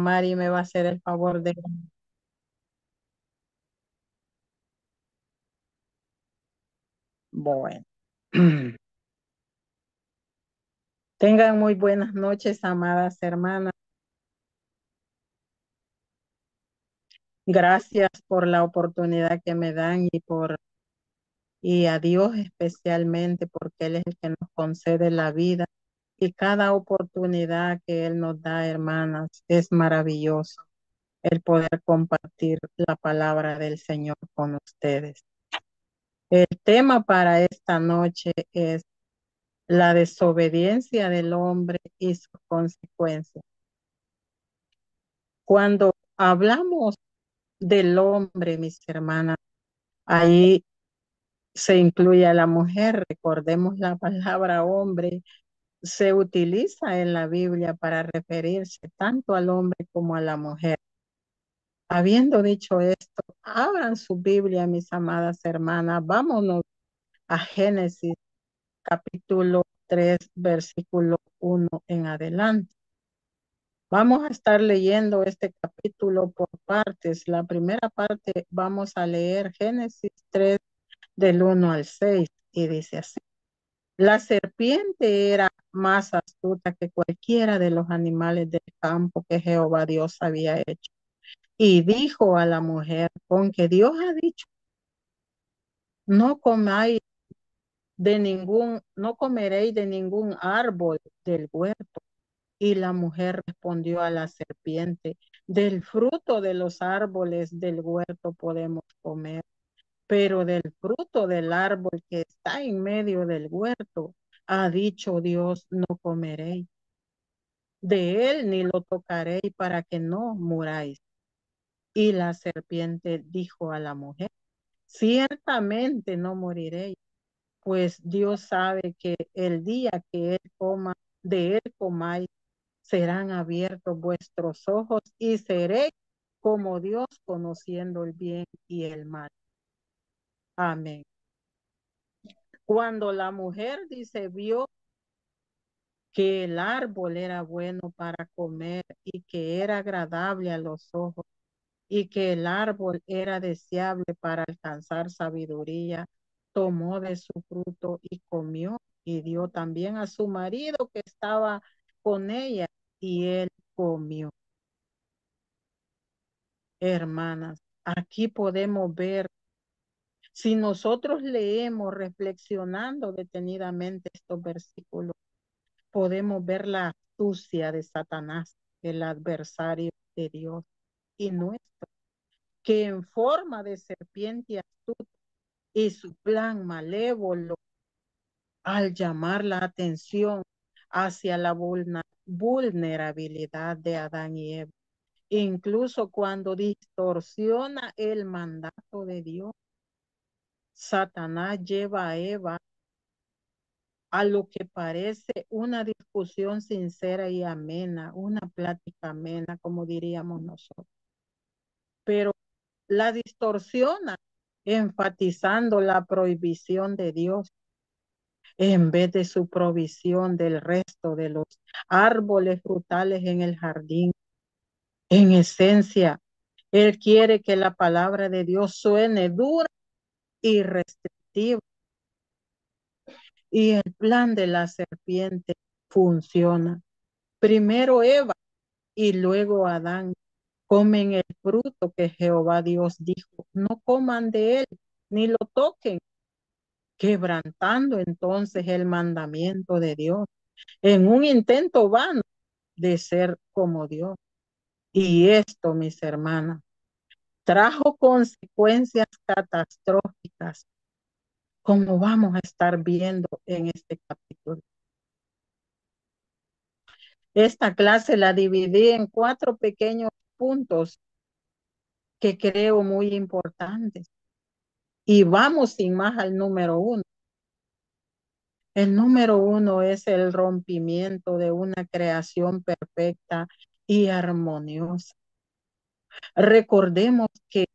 Mari me va a hacer el favor de... Bueno. Tengan muy buenas noches, amadas hermanas. Gracias por la oportunidad que me dan y a Dios especialmente porque Él es el que nos concede la vida y cada oportunidad que Él nos da, hermanas, es maravilloso el poder compartir la palabra del Señor con ustedes. El tema para esta noche es la desobediencia del hombre y sus consecuencias. Cuando hablamos del hombre, mis hermanas, ahí se incluye a la mujer. Recordemos la palabra hombre se utiliza en la Biblia para referirse tanto al hombre como a la mujer. Habiendo dicho esto, abran su Biblia, mis amadas hermanas. Vámonos a Génesis capítulo 3, versículo 1 en adelante. Vamos a estar leyendo este capítulo por partes. La primera parte vamos a leer Génesis 3 del 1 al 6 y dice así. La serpiente era más astuta que cualquiera de los animales del campo que Jehová Dios había hecho. Y dijo a la mujer, con que Dios ha dicho, no comáis no comeréis de ningún árbol del huerto. Y la mujer respondió a la serpiente, del fruto de los árboles del huerto podemos comer, pero del fruto del árbol que está en medio del huerto, ha dicho Dios, no comeréis. De él ni lo tocaréis para que no muráis. Y la serpiente dijo a la mujer, ciertamente no moriréis, pues Dios sabe que el día que él coma, de él comáis, serán abiertos vuestros ojos y seréis como Dios conociendo el bien y el mal. Amén. Cuando la mujer dice, vio que el árbol era bueno para comer y que era agradable a los ojos y que el árbol era deseable para alcanzar sabiduría, tomó de su fruto y comió y dio también a su marido que estaba con ella y él comió. Hermanas, aquí podemos ver, si nosotros leemos reflexionando detenidamente estos versículos, podemos ver la astucia de Satanás, el adversario de Dios y nuestro, que en forma de serpiente astuta y su plan malévolo al llamar la atención hacia la vulnerabilidad de Adán y Eva, incluso cuando distorsiona el mandato de Dios. Satanás lleva a Eva a lo que parece una discusión sincera y amena, una plática amena, como diríamos nosotros. Pero la distorsiona, enfatizando la prohibición de Dios en vez de su provisión del resto de los árboles frutales en el jardín. En esencia, Él quiere que la palabra de Dios suene dura y restrictiva. Y el plan de la serpiente funciona. Primero Eva y luego Adán comen el fruto que Jehová Dios dijo, no coman de él, ni lo toquen, quebrantando entonces el mandamiento de Dios en un intento vano de ser como Dios. Y esto, mis hermanas, trajo consecuencias catastróficas, como vamos a estar viendo en este capítulo. Esta clase la dividí en 4 pequeños puntos que creo muy importantes. Y vamos sin más al número 1. El número 1 es el rompimiento de una creación perfecta y armoniosa. Recordemos que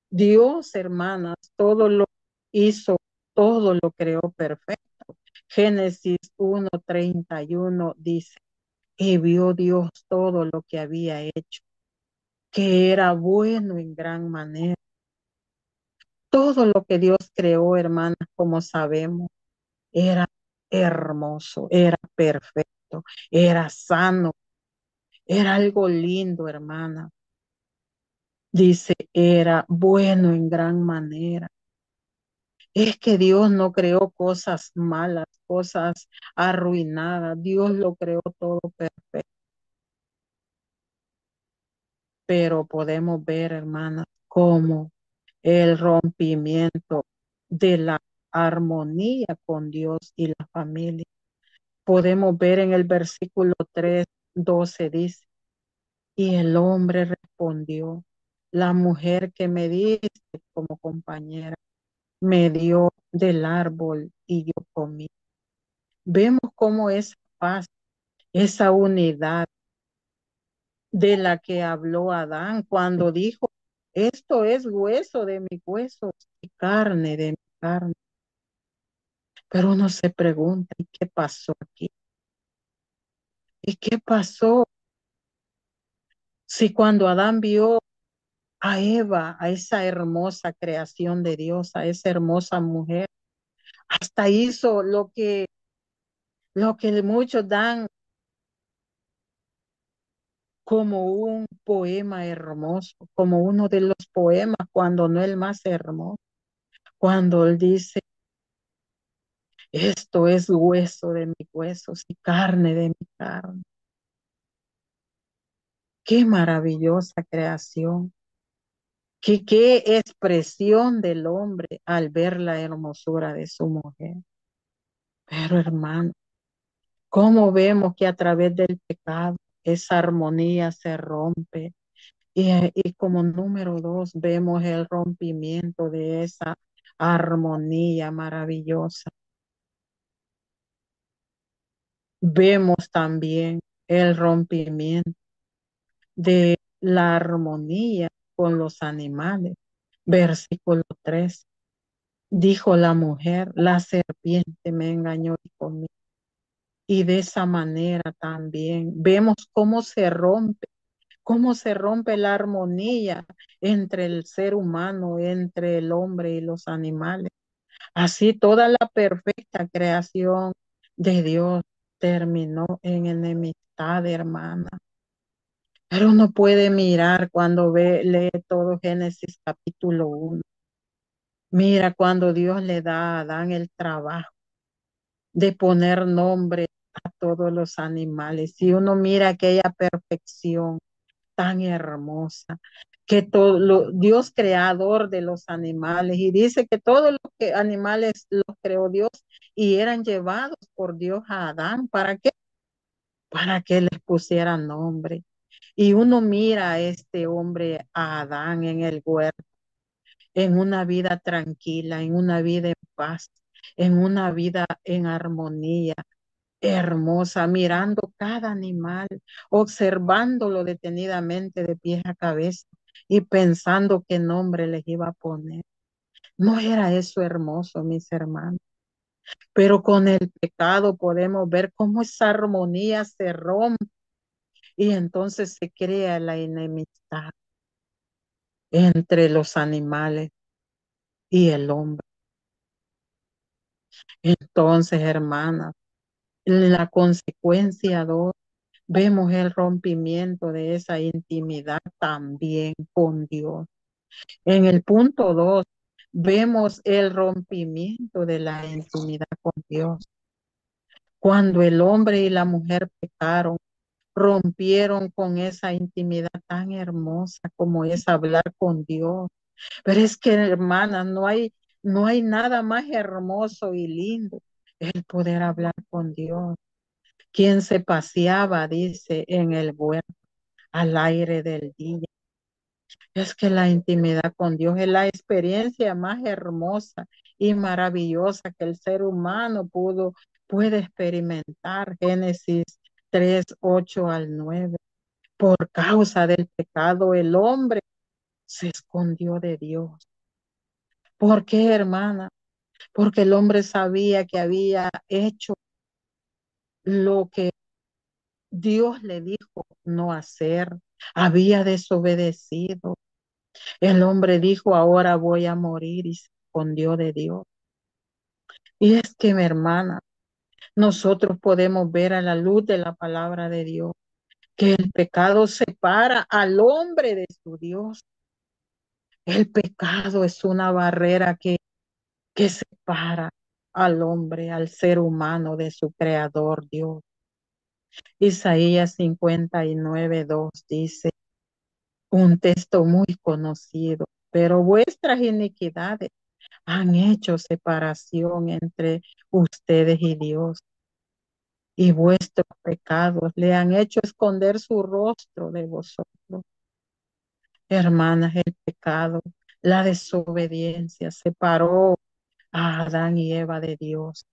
Dios, hermanas, todo lo hizo, todo lo creó perfecto. Génesis 1:31 dice, y vio Dios todo lo que había hecho, que era bueno en gran manera. Todo lo que Dios creó, hermanas, como sabemos, era hermoso, era perfecto, era sano, era algo lindo, hermana. Dice, era bueno en gran manera. Es que Dios no creó cosas malas, cosas arruinadas. Dios lo creó todo perfecto. Pero podemos ver, hermanas, cómo el rompimiento de la armonía con Dios y la familia. Podemos ver en el versículo 3:12 dice, y el hombre respondió, la mujer que me diste como compañera me dio del árbol y yo comí. Vemos cómo esa paz, esa unidad de la que habló Adán cuando dijo, esto es hueso de mis huesos y carne de mi carne. Pero uno se pregunta, ¿y qué pasó aquí? ¿Y qué pasó si cuando Adán vio a Eva, a esa hermosa creación de Dios, a esa hermosa mujer, hasta hizo lo que muchos dan como un poema hermoso, como uno de los poemas, cuando no el más hermoso, cuando él dice, esto es hueso de mis huesos y carne de mi carne. Qué maravillosa creación, qué expresión del hombre al ver la hermosura de su mujer. Pero hermano, ¿cómo vemos que a través del pecado esa armonía se rompe? Y como número 2, vemos el rompimiento de esa armonía maravillosa. Vemos también el rompimiento de la armonía con los animales. Versículo 3. Dijo la mujer, la serpiente me engañó y comí. Y de esa manera también vemos cómo se rompe la armonía entre el ser humano, entre el hombre y los animales. Así toda la perfecta creación de Dios terminó en enemistad, hermana. Pero uno puede mirar cuando lee todo Génesis capítulo 1. Mira cuando Dios le da a Adán el trabajo de poner nombre a todos los animales. Si uno mira aquella perfección tan hermosa, que Dios creador de los animales, y dice que todos los animales los creó Dios y eran llevados por Dios a Adán. ¿Para qué? Para que les pusiera nombre. Y uno mira a este hombre, a Adán, en el huerto, en una vida tranquila, en una vida en paz, en una vida en armonía, hermosa, mirando cada animal, observándolo detenidamente de pies a cabeza y pensando qué nombre les iba a poner. No era eso hermoso, mis hermanos, pero con el pecado podemos ver cómo esa armonía se rompe y entonces se crea la enemistad entre los animales y el hombre. Entonces, hermanas, la consecuencia dos, vemos el rompimiento de esa intimidad también con Dios. En el punto 2, vemos el rompimiento de la intimidad con Dios. Cuando el hombre y la mujer pecaron, rompieron con esa intimidad tan hermosa como es hablar con Dios. Pero es que, hermanas, no hay nada más hermoso y lindo el poder hablar con Dios. Quien se paseaba, dice, en el huerto al aire del día. Es que la intimidad con Dios es la experiencia más hermosa y maravillosa que el ser humano puede experimentar. Génesis 3:8-9. Por causa del pecado, el hombre se escondió de Dios. ¿Por qué, hermana? Porque el hombre sabía que había hecho lo que Dios le dijo no hacer, había desobedecido. El hombre dijo, ahora voy a morir y se escondió de Dios. Y es que, mi hermana, nosotros podemos ver a la luz de la palabra de Dios que el pecado separa al hombre de su Dios. El pecado es una barrera que separa al hombre, al ser humano de su creador Dios. Isaías 59:2 dice, un texto muy conocido, pero vuestras iniquidades han hecho separación entre ustedes y Dios, y vuestros pecados le han hecho esconder su rostro de vosotros. Hermanas, el pecado, la desobediencia separó a Adán y Eva de Dios,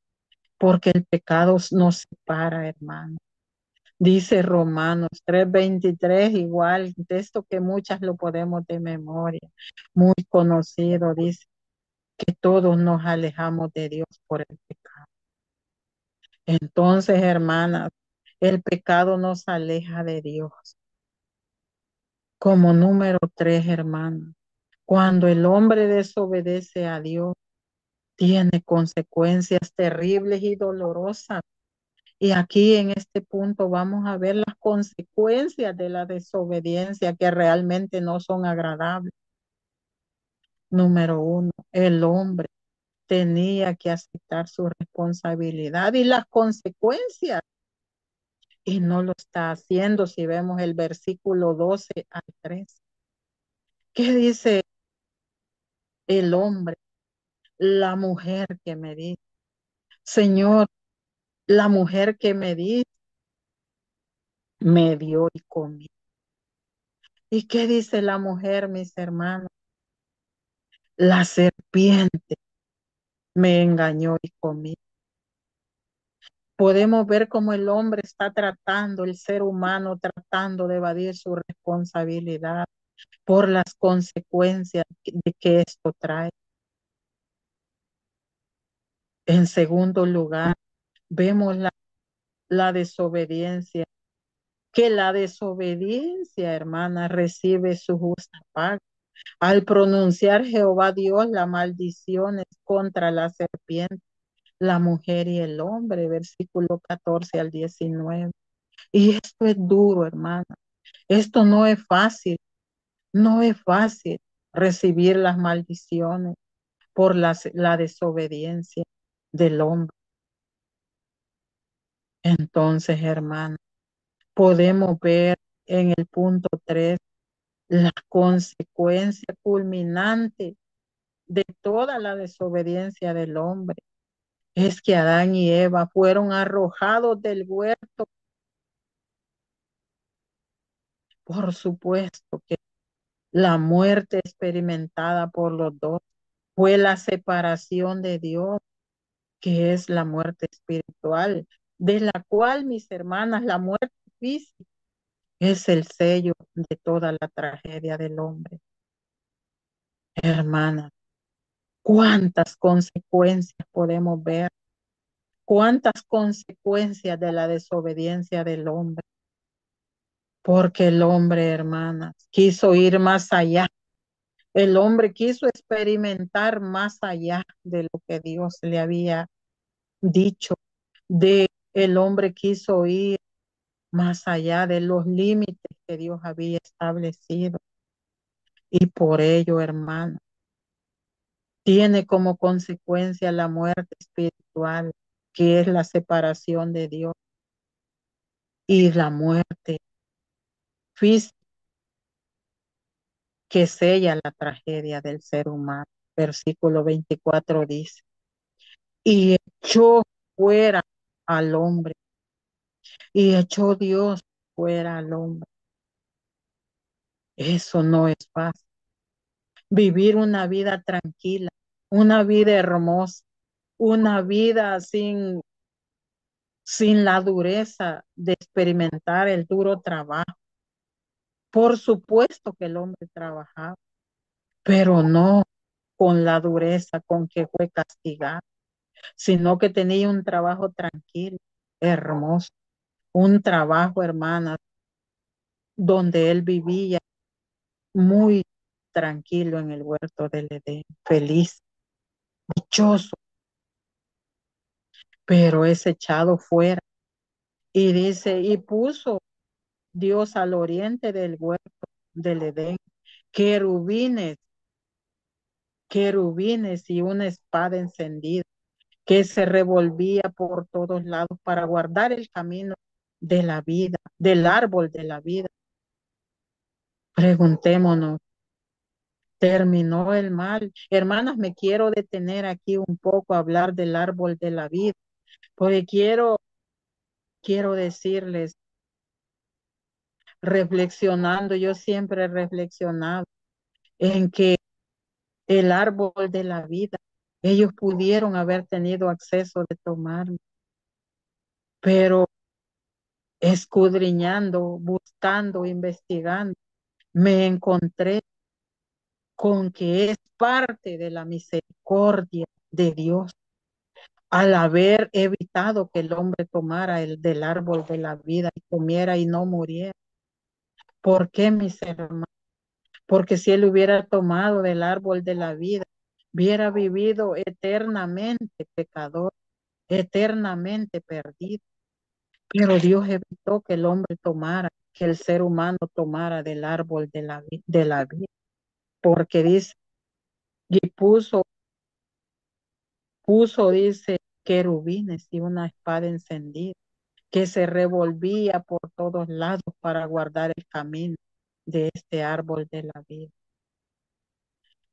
porque el pecado nos separa, hermanos. Dice Romanos 3:23, igual, texto que muchas lo podemos de memoria, muy conocido, dice que todos nos alejamos de Dios por el pecado. Entonces, hermanas, el pecado nos aleja de Dios. Como número 3, hermanos, cuando el hombre desobedece a Dios, tiene consecuencias terribles y dolorosas. Y aquí en este punto vamos a ver las consecuencias de la desobediencia que realmente no son agradables. Número 1, el hombre tenía que aceptar su responsabilidad y las consecuencias, y no lo está haciendo si vemos el versículo 12 al 13. ¿Qué dice el hombre? La mujer que me dice, Señor, la mujer que me dice, me dio y comí. ¿Y qué dice la mujer, mis hermanos? La serpiente me engañó y comí. Podemos ver cómo el hombre está tratando, el ser humano tratando de evadir su responsabilidad por las consecuencias de que esto trae. En segundo lugar, vemos la desobediencia, que la desobediencia, hermana, recibe su justa paga. Al pronunciar Jehová Dios las maldiciones contra la serpiente, la mujer y el hombre, versículo 14 al 19. Y esto es duro, hermana. Esto no es fácil, no es fácil recibir las maldiciones por la desobediencia del hombre. Entonces, hermana, podemos ver en el punto 3 la consecuencia culminante de toda la desobediencia del hombre. Es que Adán y Eva fueron arrojados del huerto. Por supuesto que la muerte experimentada por los dos fue la separación de Dios, que es la muerte espiritual, de la cual, mis hermanas, la muerte física es el sello de toda la tragedia del hombre. Hermanas, ¿cuántas consecuencias podemos ver? ¿Cuántas consecuencias de la desobediencia del hombre? Porque el hombre, hermanas, quiso ir más allá. El hombre quiso experimentar más allá de lo que Dios le había dicho. El hombre quiso ir más allá de los límites que Dios había establecido. Y por ello, hermano, tiene como consecuencia la muerte espiritual, que es la separación de Dios, y la muerte física, que sella la tragedia del ser humano. Versículo 24 dice, y echó fuera al hombre, y echó Dios fuera al hombre. Eso no es fácil. Vivir una vida tranquila, una vida hermosa, una vida sin la dureza de experimentar el duro trabajo. Por supuesto que el hombre trabajaba, pero no con la dureza con que fue castigado, sino que tenía un trabajo tranquilo, hermoso. un trabajo, hermana, donde él vivía muy tranquilo en el huerto del Edén, feliz, dichoso, pero es echado fuera. Y dice, y puso Dios al oriente del huerto del Edén querubines, querubines y una espada encendida que se revolvía por todos lados para guardar el camino de la vida, del árbol de la vida. Preguntémonos, ¿terminó el mal? Hermanas, me quiero detener aquí un poco a hablar del árbol de la vida, porque quiero decirles, reflexionando, yo siempre he reflexionado en que el árbol de la vida, ellos pudieron haber tenido acceso de tomarlo, pero escudriñando, buscando, investigando, me encontré con que es parte de la misericordia de Dios al haber evitado que el hombre tomara el del árbol de la vida y comiera y no muriera. ¿Por qué, mis hermanos? Porque si él hubiera tomado del árbol de la vida, hubiera vivido eternamente pecador, eternamente perdido. Pero Dios evitó que el hombre tomara, que el ser humano tomara del árbol de la vida, porque dice, y dice, querubines y una espada encendida, que se revolvía por todos lados para guardar el camino de este árbol de la vida.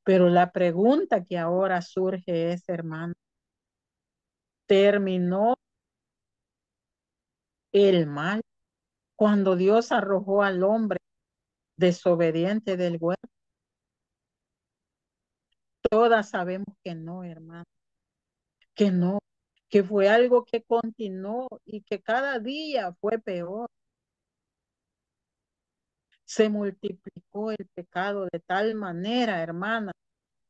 Pero la pregunta que ahora surge es, hermano, ¿terminó el mal cuando Dios arrojó al hombre desobediente del huerto? Todas sabemos que no, hermano, que no, que fue algo que continuó y que cada día fue peor. Se multiplicó el pecado de tal manera, hermana,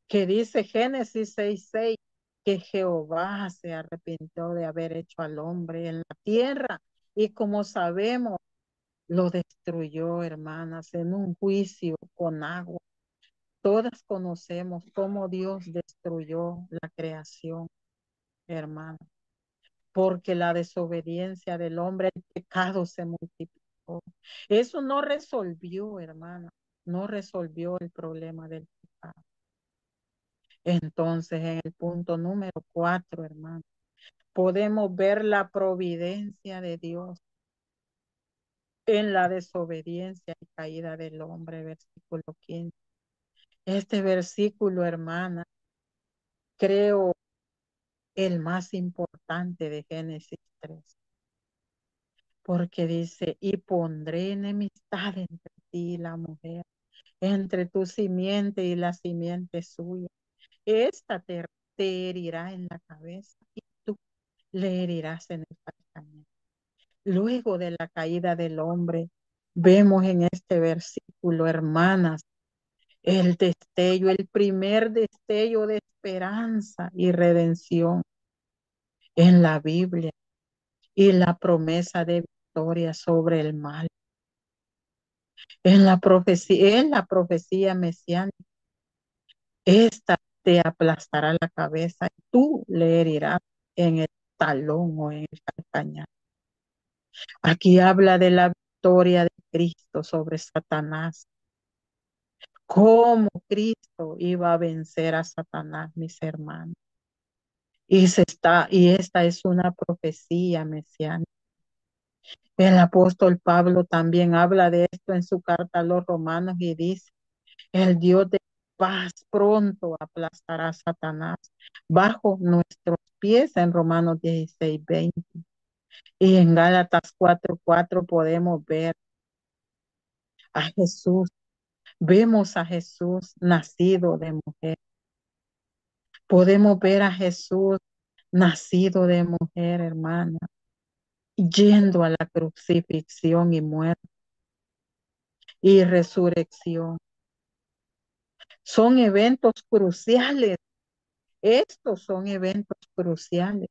que dice Génesis 6:6, que Jehová se arrepintió de haber hecho al hombre en la tierra y como sabemos, lo destruyó, hermanas, en un juicio con agua. Todas conocemos cómo Dios destruyó la creación, hermana, porque la desobediencia del hombre, el pecado se multiplicó. Eso no resolvió, hermana, no resolvió el problema del pecado. Entonces, en el punto número 4, hermano, podemos ver la providencia de Dios en la desobediencia y caída del hombre, versículo 15. Este versículo, hermana, creo el más importante de Génesis 3, porque dice, y pondré enemistad entre ti y la mujer, entre tu simiente y la simiente suya. Esta te herirá en la cabeza y tú le herirás en el calcañar. Luego de la caída del hombre, vemos en este versículo, hermanas, el destello, el primer destello de esperanza y redención en la Biblia y la promesa de victoria sobre el mal. En la profecía mesiánica, esta te aplastará la cabeza y tú le herirás en el talón o en el calcañar. Aquí habla de la victoria de Cristo sobre Satanás. Cómo Cristo iba a vencer a Satanás, mis hermanos. Y esta es una profecía mesiánica. El apóstol Pablo también habla de esto en su carta a los romanos y dice, el Dios de paz pronto aplastará a Satanás bajo nuestros pies en Romanos 16:20. Y en Gálatas 4:4 podemos ver a Jesús. Vemos a Jesús nacido de mujer. Podemos ver a Jesús nacido de mujer, hermana, yendo a la crucifixión y muerte y resurrección. Son eventos cruciales. Estos son eventos cruciales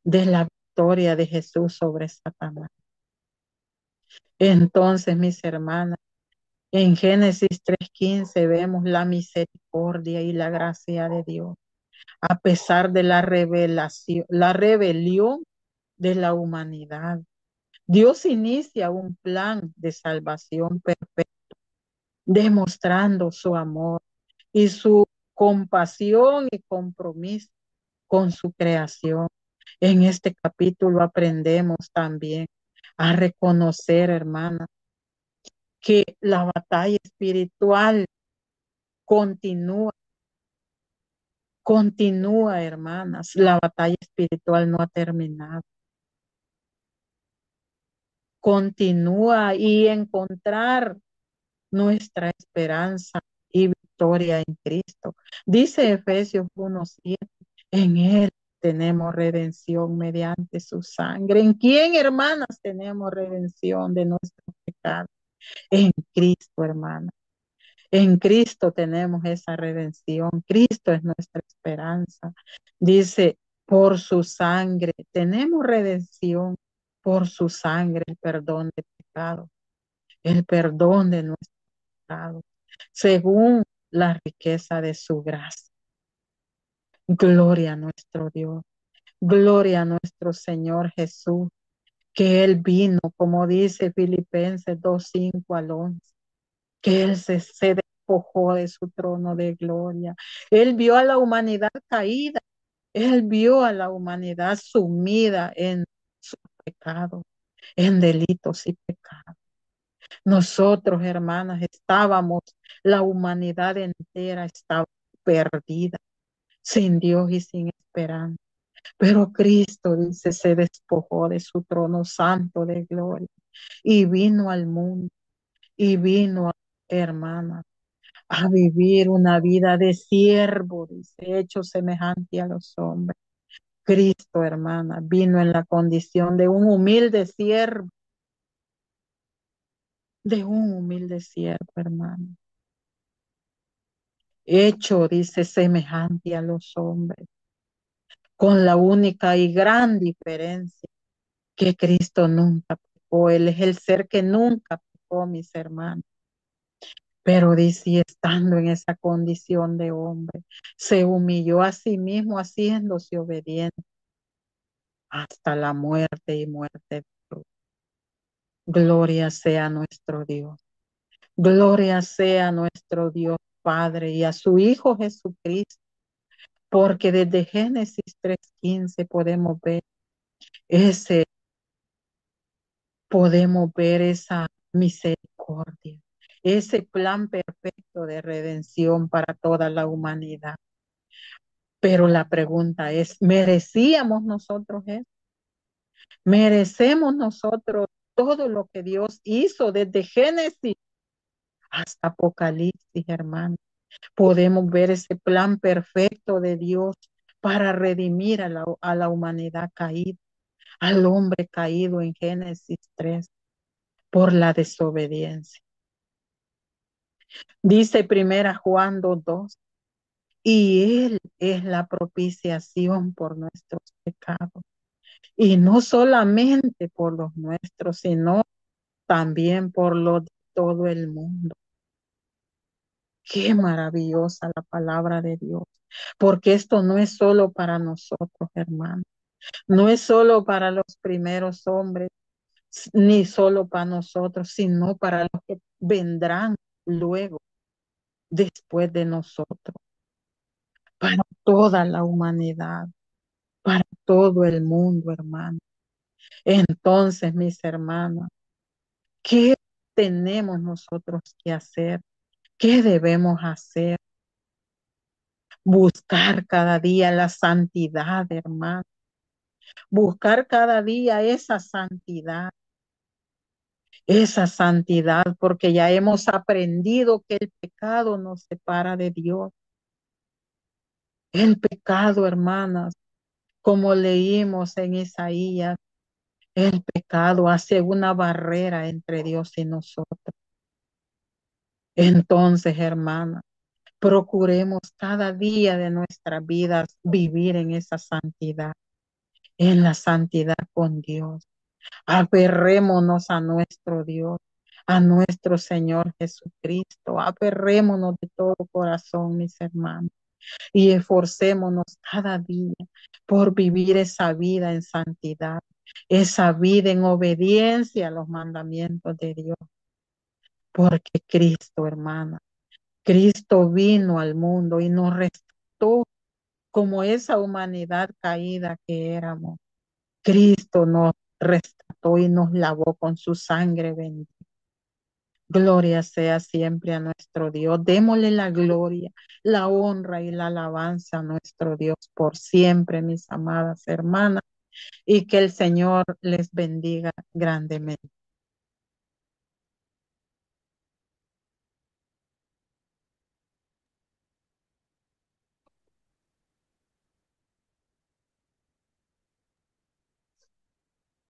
de la victoria de Jesús sobre Satanás. Entonces, mis hermanas, en Génesis 3:15 vemos la misericordia y la gracia de Dios, a pesar de la rebelión de la humanidad. Dios inicia un plan de salvación perfecto, demostrando su amor y su compasión y compromiso con su creación. En este capítulo aprendemos también a reconocer, hermana, que la batalla espiritual continúa, continúa, hermanas. La batalla espiritual no ha terminado. Continúa y encontrar nuestra esperanza y victoria en Cristo. Dice Efesios 1:7, en Él tenemos redención mediante su sangre. ¿En quién, hermanas, tenemos redención de nuestros pecados? En Cristo, hermanas. En Cristo tenemos esa redención. Cristo es nuestra esperanza. Dice, por su sangre tenemos redención, por su sangre el perdón de pecado, el perdón de nuestros pecados, según la riqueza de su gracia. Gloria a nuestro Dios, gloria a nuestro Señor Jesús, que Él vino, como dice Filipenses 2:5 al 11, que Él se despojó de su trono de gloria. Él vio a la humanidad caída, Él vio a la humanidad sumida en su pecado, en delitos y pecados. Nosotros, hermanas, la humanidad entera estaba perdida, sin Dios y sin esperanza. Pero Cristo, dice, se despojó de su trono santo de gloria y vino al mundo y vino, hermanas, a vivir una vida de siervo, dice, hecho semejante a los hombres. Cristo, hermana, vino en la condición de un humilde siervo, hermano. Hecho, dice, semejante a los hombres, con la única y gran diferencia que Cristo nunca pecó. Él es el ser que nunca pecó, mis hermanos. Pero dice, y estando en esa condición de hombre, se humilló a sí mismo, haciéndose obediente hasta la muerte y muerte de cruz. Gloria sea nuestro Dios. Gloria sea nuestro Dios Padre y a su Hijo Jesucristo, porque desde Génesis 3:15 ese, podemos ver esa misericordia, ese plan perfecto de redención para toda la humanidad. Pero la pregunta es, ¿merecíamos nosotros eso? ¿Merecemos nosotros todo lo que Dios hizo desde Génesis hasta Apocalipsis, hermano? Podemos ver ese plan perfecto de Dios para redimir a la humanidad caída, al hombre caído en Génesis 3 por la desobediencia. Dice primera Juan 2:2, y Él es la propiciación por nuestros pecados. Y no solamente por los nuestros, sino también por los de todo el mundo. Qué maravillosa la palabra de Dios, porque esto no es solo para nosotros, hermanos, no es solo para los primeros hombres, ni solo para nosotros, sino para los que vendrán luego, después de nosotros, para toda la humanidad, para todo el mundo, hermano. Entonces, mis hermanos, ¿qué tenemos nosotros que hacer? ¿Qué debemos hacer? Buscar cada día la santidad, hermano. Buscar cada día esa santidad, porque ya hemos aprendido que el pecado nos separa de Dios. El pecado, hermanas, como leímos en Isaías, el pecado hace una barrera entre Dios y nosotros. Entonces, hermanas, procuremos cada día de nuestras vidas vivir en esa santidad, en la santidad con Dios. Aferrémonos a nuestro Dios, a nuestro Señor Jesucristo. Aferrémonos de todo corazón, mis hermanos, y esforcémonos cada día por vivir esa vida en santidad, esa vida en obediencia a los mandamientos de Dios. Porque Cristo, hermana, Cristo vino al mundo y nos rescató como esa humanidad caída que éramos. Cristo nos rescató y nos lavó con su sangre bendita. Gloria sea siempre a nuestro Dios. Démosle la gloria, la honra y la alabanza a nuestro Dios por siempre, mis amadas hermanas, y que el Señor les bendiga grandemente.